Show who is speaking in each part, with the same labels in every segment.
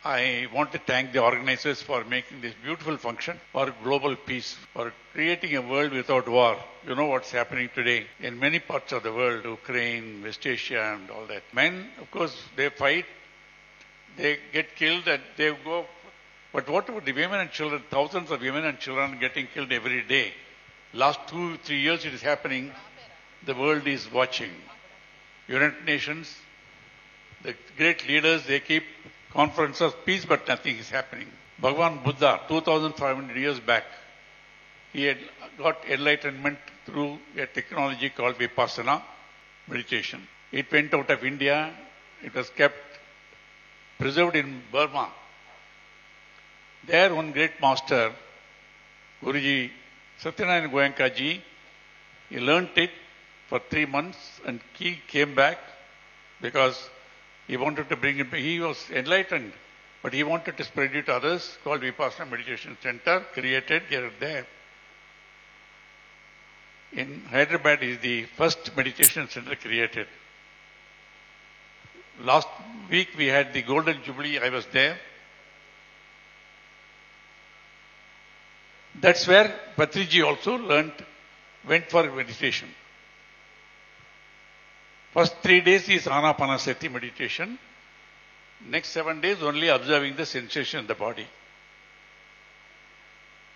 Speaker 1: I want to thank the organizers for making this beautiful function for global peace, for creating a world without war. You know what's happening today in many parts of the world, Ukraine, West Asia and all that. Men, of course, they fight, they get killed and they go. But what about the women and children? Thousands of women and children getting killed every day. Last 2-3 years it is happening. The world is watching. United Nations, the great leaders, they keep conference of peace, but nothing is happening. Bhagavan Buddha, 2,500 years back, he had got enlightenment through a technology called Vipassana meditation. It went out of India. It was kept preserved in Burma. There, one great master, Guruji Satyanarayana Goenka ji, he learnt it for 3 months and he came back because he wanted to bring it back. He was enlightened, but he wanted to spread it to others, called Vipassana Meditation Center, created here and there. In Hyderabad is the first meditation center created. Last week we had the Golden Jubilee, I was there. That's where Patriji also went for meditation. First 3 days is Anapanasati meditation. Next 7 days only observing the sensation in the body.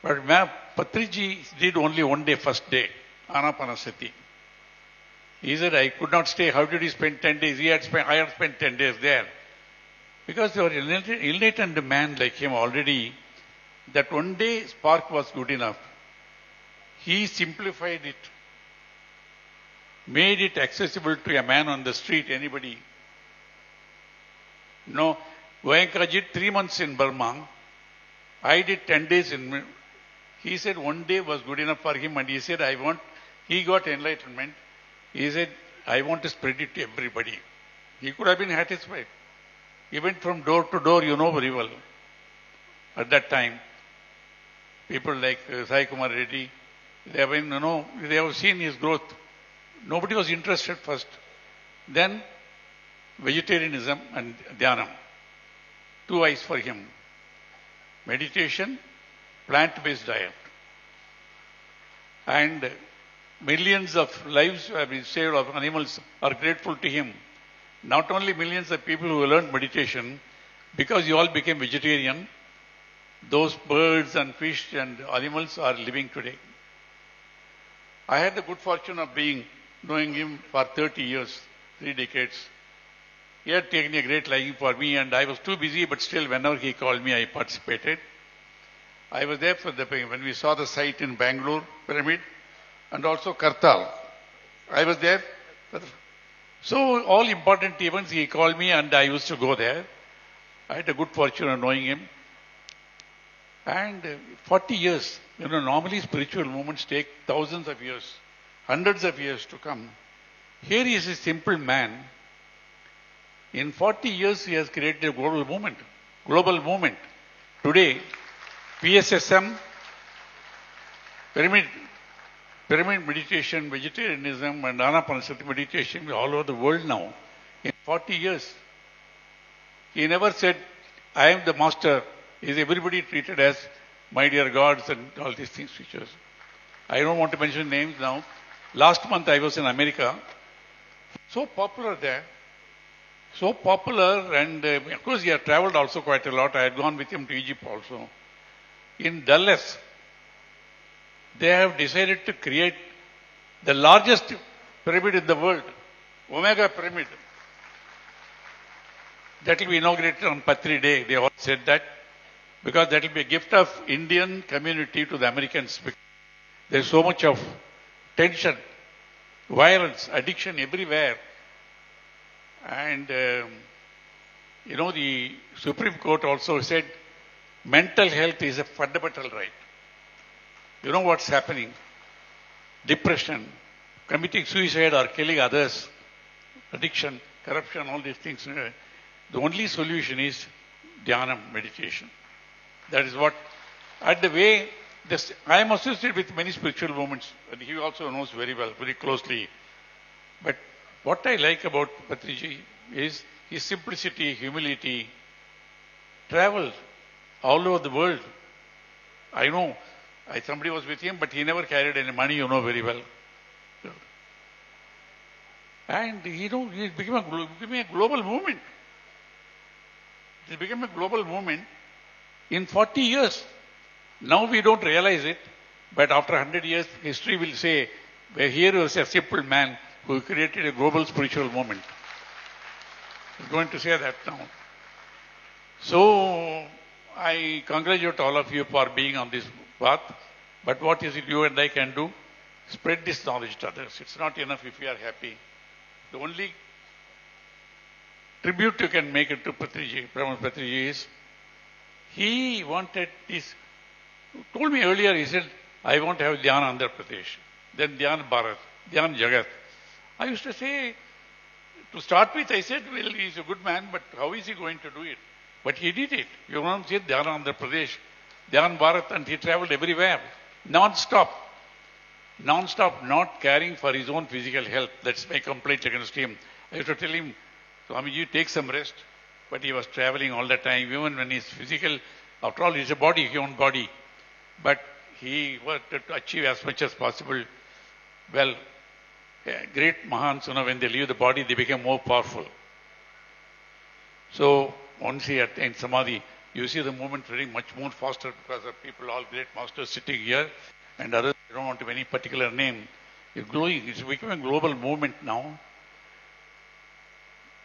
Speaker 1: But Patriji did only 1 day, first day, Anapanasati. He said, I could not stay. How did he spend 10 days? I had spent 10 days there. Because there was an enlightened man like him already, that 1 day spark was good enough. He simplified it, made it accessible to a man on the street, anybody. No, Goenka did 3 months in Burma. I did 10 days in. He said 1 day was good enough for him, and he said, he got enlightenment. He said, I want to spread it to everybody. He could have been satisfied. He went from door to door, you know very well. At that time, people like Sai Kumar Reddy, they have seen his growth. Nobody was interested first. Then vegetarianism and Dhyanam. 2 eyes for him. Meditation, plant-based diet. And millions of lives have been saved of animals are grateful to him. Not only millions of people who learned meditation, because you all became vegetarian, those birds and fish and animals are living today. I had the good fortune of knowing him for 30 years, 3 decades. He had taken a great liking for me and I was too busy, but still whenever he called me, I participated. I was there when we saw the site in Bangalore, pyramid, and also Kartal. I was there. So all important events he called me and I used to go there. I had a good fortune of knowing him. And 40 years, normally spiritual movements take thousands of years, hundreds of years to come. Here he is a simple man. In 40 years, he has created a global movement. Today, PSSM, pyramid meditation, vegetarianism, and Anapanasati meditation all over the world now. In 40 years, he never said, I am the master. Is everybody treated as my dear gods and all these things features. I don't want to mention names now. Last month I was in America. So popular there. So popular and of course he had traveled also quite a lot. I had gone with him to Egypt also. In Dallas, they have decided to create the largest pyramid in the world, Omega Pyramid. That will be inaugurated on Patri Day. They all said that. Because that will be a gift of Indian community to the Americans. There is so much of tension, violence, addiction everywhere. And, the Supreme Court also said mental health is a fundamental right. You know what's happening? Depression, committing suicide or killing others, addiction, corruption, all these things. The only solution is Dhyana meditation. That is what, I am associated with many spiritual movements, and he also knows very well, very closely. But what I like about Patriji is his simplicity, humility, traveled all over the world. I know, somebody was with him, but he never carried any money, you know very well. And, it became a global movement. It became a global movement in 40 years. Now we don't realize it, but after 100 years, history will say, well, here was a simple man who created a global spiritual movement. He's going to say that now. So, I congratulate all of you for being on this path, but what is it you and I can do? Spread this knowledge to others. It's not enough if we are happy. The only tribute you can make it to Patriji, Brahmarshi Patriji, is he wanted this, told me earlier, he said, I want to have Dhyana Andhra Pradesh, then Dhyana Bharat, Dhyana Jagat. I used to say, to start with, I said, well, he's a good man, but how is he going to do it? But he did it. You know, he said Dhyana Andhra Pradesh, Dhyana Bharat, and he traveled everywhere, non-stop. Non-stop, not caring for his own physical health. That's my complaint against him. I used to tell him, Swamiji, take some rest. But he was traveling all the time, even when his physical, after all, he's a body, human body. But he wanted to achieve as much as possible. Well, great Mahans, when they leave the body, they become more powerful. So, once he attained Samadhi, you see the movement running much more faster because of people, all great masters sitting here, and others, I don't want to have any particular name. It's growing. It's becoming a global movement now.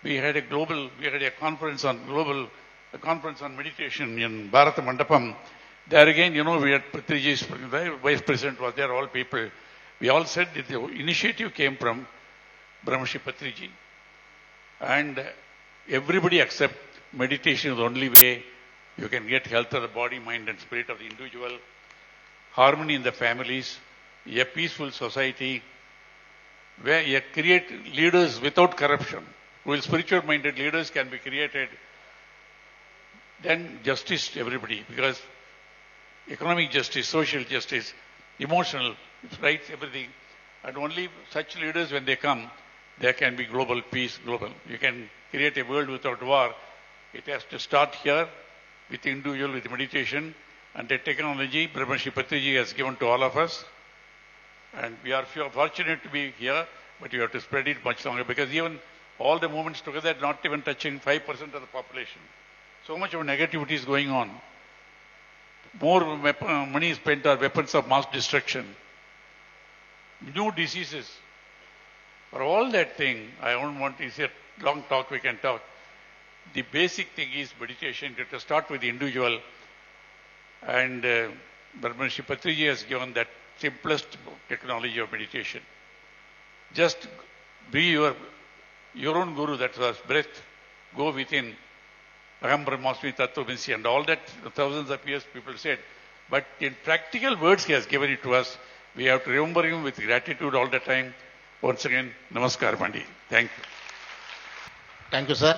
Speaker 1: We had a conference on meditation in Bharata Mandapam. There again, we had Patriji's vice president was there, all people. We all said that the initiative came from Brahmarshi Patriji. And everybody accept meditation is the only way you can get health of the body, mind and spirit of the individual, harmony in the families, a peaceful society, where you create leaders without corruption. While spiritual-minded leaders can be created, then justice to everybody, because economic justice, social justice, emotional rights, everything, and only such leaders, when they come, there can be global peace, You can create a world without war. It has to start here with the individual, with meditation, and the technology Brahmarshi Patriji has given to all of us. And we are fortunate to be here, but you have to spread it much longer, because even all the movements together, not even touching 5% of the population. So much of negativity is going on. More money is spent on weapons of mass destruction. New diseases. For all that thing, I don't want to say a long talk, we can talk. The basic thing is meditation. You have to start with the individual. And Brahmarshi Patriji has given that simplest technology of meditation. Just be your own guru, that was breath. Go within. Aham Brahmasmi Tattvamasi, and all that thousands of years people said. But in practical words, he has given it to us. We have to remember him with gratitude all the time. Once again, Namaskar, Pandi. Thank you.
Speaker 2: Thank you, sir.